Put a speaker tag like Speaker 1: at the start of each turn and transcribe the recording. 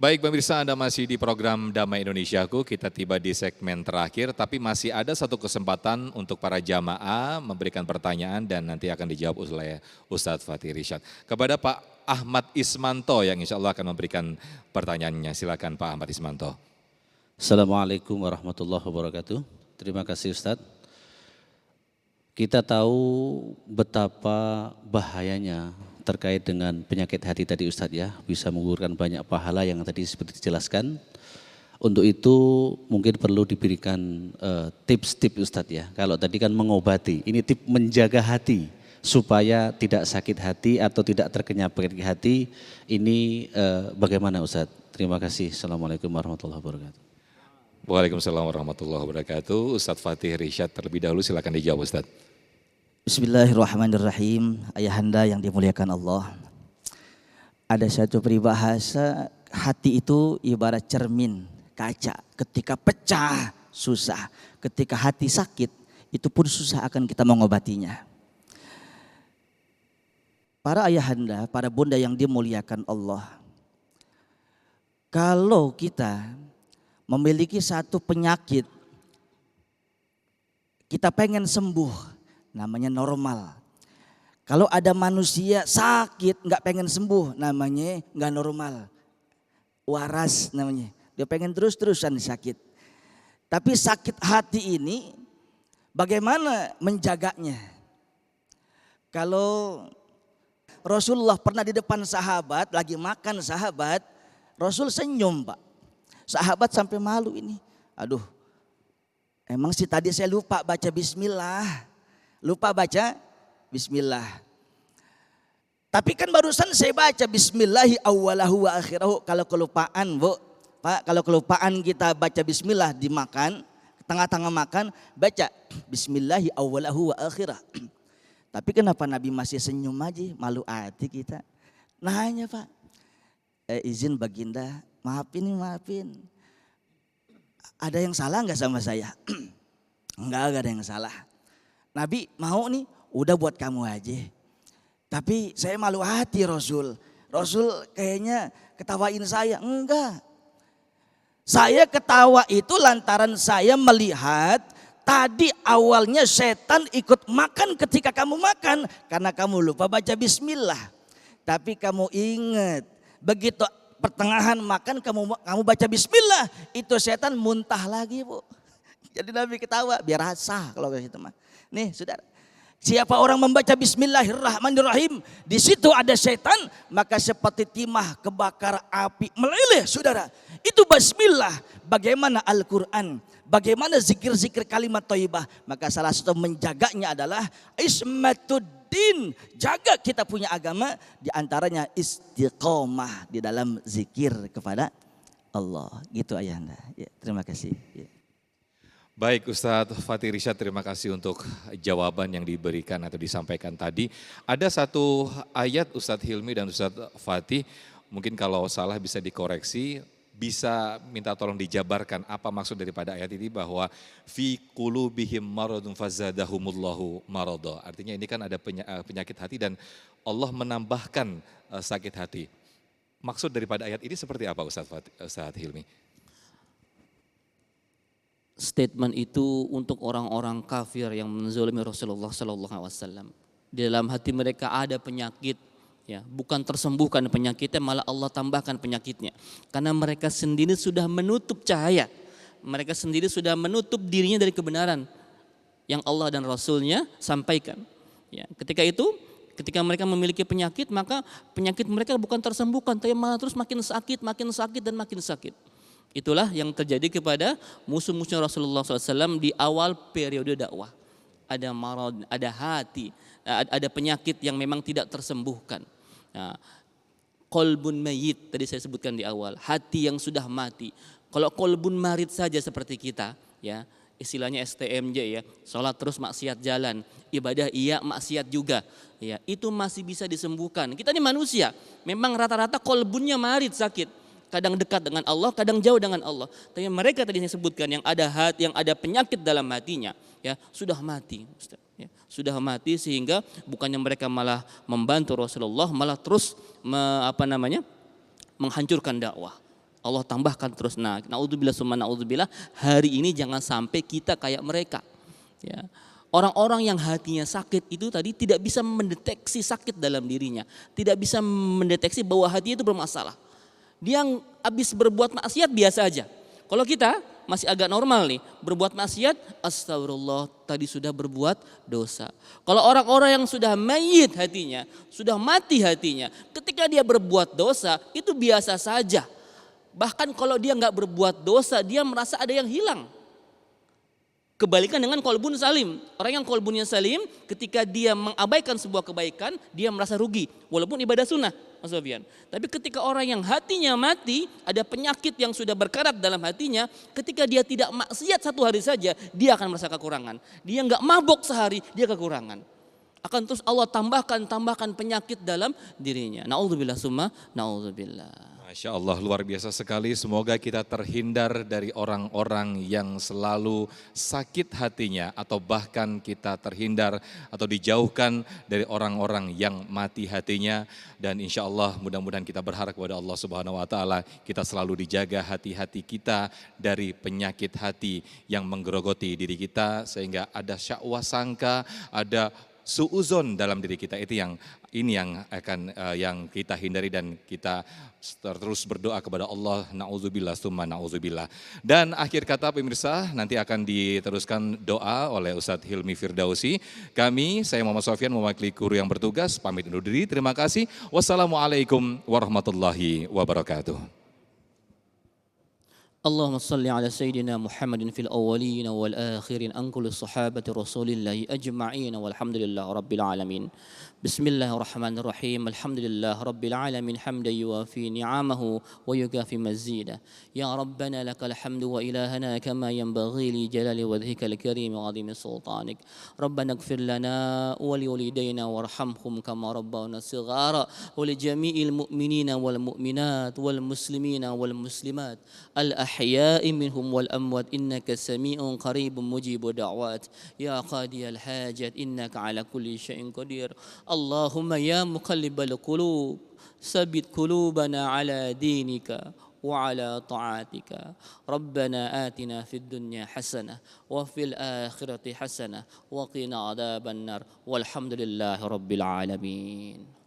Speaker 1: Baik pemirsa, Anda masih di program Damai Indonesiaku, kita tiba di segmen terakhir, tapi masih ada satu kesempatan untuk para jamaah memberikan pertanyaan dan nanti akan dijawab oleh Ustadz Fatih Irsyad. Kepada Pak Ahmad Ismanto yang insya Allah akan memberikan pertanyaannya, silakan Pak Ahmad Ismanto.
Speaker 2: Assalamualaikum warahmatullahi wabarakatuh. Terima kasih Ustadz. Kita tahu betapa bahayanya terkait dengan penyakit hati tadi Ustadz ya, bisa menggugurkan banyak pahala yang tadi seperti dijelaskan. Untuk itu mungkin perlu diberikan tips-tips Ustadz ya. Kalau tadi kan mengobati, ini tips menjaga hati supaya tidak sakit hati atau tidak terkena penyakit hati. Ini bagaimana Ustadz? Terima kasih. Assalamualaikum warahmatullahi wabarakatuh.
Speaker 1: Waalaikumsalam warahmatullahi wabarakatuh. Ustadz Fatih Irsyad terlebih dahulu, silakan dijawab Ustadz.
Speaker 3: Bismillahirrahmanirrahim. Ayahanda yang dimuliakan Allah. Ada satu peribahasa, hati itu ibarat cermin kaca. Ketika pecah susah, ketika hati sakit itu pun susah akan kita mengobatinya. Para ayahanda, para bunda yang dimuliakan Allah. Kalau kita memiliki satu penyakit, kita pengen sembuh, namanya normal. Kalau ada manusia sakit nggak pengen sembuh, namanya nggak normal. Waras namanya, dia pengen terus-terusan sakit. Tapi sakit hati ini bagaimana menjaganya? Kalau Rasulullah pernah di depan sahabat, lagi makan sahabat, Rasul senyum Pak. Sahabat sampai malu ini. Aduh, emang sih tadi saya lupa baca bismillah. Lupa baca bismillah. Tapi kan barusan saya baca bismillahi awwalahu wa akhirahu. Kalau kelupaan Bu, Pak, kalau kelupaan kita baca bismillah dimakan, tengah-tengah makan, baca bismillahi awwalahu wa akhirah. Tapi kenapa Nabi masih senyum aja, malu hati kita. Nanya Pak, izin baginda, maafin. Ada yang salah enggak sama saya? Enggak ada yang salah. Nabi mau nih, udah buat kamu aja. Tapi saya malu hati Rasul. Rasul kayaknya ketawain saya. Enggak. Saya ketawa itu lantaran saya melihat tadi awalnya setan ikut makan ketika kamu makan. Karena kamu lupa baca bismillah. Tapi kamu ingat, begitu pertengahan makan kamu baca bismillah, itu setan muntah lagi Bu. Jadi Nabi ketawa biar rasa kalau gitu mah. Nih saudara, siapa orang membaca bismillahirrahmanirrahim, di situ ada setan, maka seperti timah kebakar api meleleh saudara. Itu bismillah. Bagaimana Al-Quran, bagaimana zikir-zikir kalimat thayyibah. Maka salah satu menjaganya adalah ismatuddin. Jaga kita punya agama, diantaranya istiqomah di dalam zikir kepada Allah. Gitu ayahanda. Ya, terima kasih. Ya.
Speaker 1: Baik Ustadz Fatih Irsyad, terima kasih untuk jawaban yang diberikan atau disampaikan tadi. Ada satu ayat Ustadz Hilmi dan Ustadz Fatih, mungkin kalau salah bisa dikoreksi, bisa minta tolong dijabarkan apa maksud daripada ayat ini bahwa fi qulubihim maradun fazadahumullahu marada. Artinya ini kan ada penyakit hati dan Allah menambahkan sakit hati. Maksud daripada ayat ini seperti apa Ustadz Hilmi?
Speaker 4: Statement itu untuk orang-orang kafir yang menzalimi Rasulullah SAW. Di dalam hati mereka ada penyakit, ya, bukan tersembuhkan penyakitnya, malah Allah tambahkan penyakitnya. Karena mereka sendiri sudah menutup cahaya, mereka sendiri sudah menutup dirinya dari kebenaran yang Allah dan Rasulnya sampaikan. Ya, ketika mereka memiliki penyakit, maka penyakit mereka bukan tersembuhkan, tapi malah terus makin sakit dan makin sakit. Itulah yang terjadi kepada musuh-musuh Rasulullah SAW di awal periode dakwah. Ada marad, ada hati, ada penyakit yang memang tidak tersembuhkan. Nah, qalbun mayyit tadi saya sebutkan di awal, hati yang sudah mati. Kalau qalbun marid saja seperti kita, ya istilahnya STMJ ya, sholat terus maksiat jalan, ibadah iya maksiat juga, ya itu masih bisa disembuhkan. Kita ini manusia, memang rata-rata qalbunnya marid sakit. Kadang dekat dengan Allah, kadang jauh dengan Allah. Tapi mereka tadi saya sebutkan yang ada hati, yang ada penyakit dalam hatinya, ya sudah mati, ya, sudah mati sehingga bukannya mereka malah membantu Rasulullah, malah terus menghancurkan dakwah. Allah tambahkan terus. Nah, naudzubillah summa naudzubillah, hari ini jangan sampai kita kayak mereka. Ya. Orang-orang yang hatinya sakit itu tadi tidak bisa mendeteksi sakit dalam dirinya, tidak bisa mendeteksi bahwa hatinya itu bermasalah. Dia yang habis berbuat maksiat biasa aja. Kalau kita masih agak normal nih, berbuat maksiat, astagfirullah, tadi sudah berbuat dosa. Kalau orang-orang yang sudah mayit hatinya, sudah mati hatinya, ketika dia berbuat dosa itu biasa saja. Bahkan kalau dia nggak berbuat dosa, dia merasa ada yang hilang. Kebalikan dengan kolbun salim. Orang yang kolbunnya salim, ketika dia mengabaikan sebuah kebaikan, dia merasa rugi. Walaupun ibadah sunnah, Mas Sofian. Tapi ketika orang yang hatinya mati, ada penyakit yang sudah berkarat dalam hatinya, ketika dia tidak maksiat satu hari saja, dia akan merasa kekurangan. Dia nggak mabok sehari, dia kekurangan. Akan terus Allah tambahkan penyakit dalam dirinya. Naudzubillah summa naudzubillah.
Speaker 1: Masya Allah, luar biasa sekali. Semoga kita terhindar dari orang-orang yang selalu sakit hatinya, atau bahkan kita terhindar atau dijauhkan dari orang-orang yang mati hatinya. Dan insya Allah mudah-mudahan kita berharap kepada Allah Subhanahu Wa Taala, kita selalu dijaga hati-hati kita dari penyakit hati yang menggerogoti diri kita, sehingga ada syakwa sangka, ada suuzon dalam diri kita. Itu yang akan yang kita hindari, dan kita terus berdoa kepada Allah, na'udzubillah summa na'udzubillah. Dan akhir kata pemirsa, nanti akan diteruskan doa oleh Ustadz Hilmi Firdausi. Saya Muhammad Sofyan mewakili guru yang bertugas, pamit undur diri. Terima kasih. Wassalamualaikum warahmatullahi wabarakatuh.
Speaker 4: اللهم صل على سيدنا محمد في الأولين والآخرين عن كل صحابة رسول الله أجمعين والحمد لله رب العالمين. بسم الله الرحمن الرحيم. الحمد لله رب العالمين حمدا يوافي نعمه ويكافي مزيده. يا ربنا لك الحمد وإلهنا كما ينبغي لجلال وجهك الكريم وعظيم سلطانك. ربنا اغفر لنا ولوالدينا وارحمهم كما ربونا صغارا ولجميع المؤمنين والمؤمنات والمسلمين والمسلمات الأحياء منهم والأموات إنك سميع قريب مجيب دعوات. يا قاضي الحاجات إنك على كل شيء قدير. اللهم يا مقلب القلوب ثبت قلوبنا على دينك وعلى طاعتك. ربنا آتنا في الدنيا حسنة وفي الآخرة حسنة وقنا عذاب النار والحمد لله رب العالمين.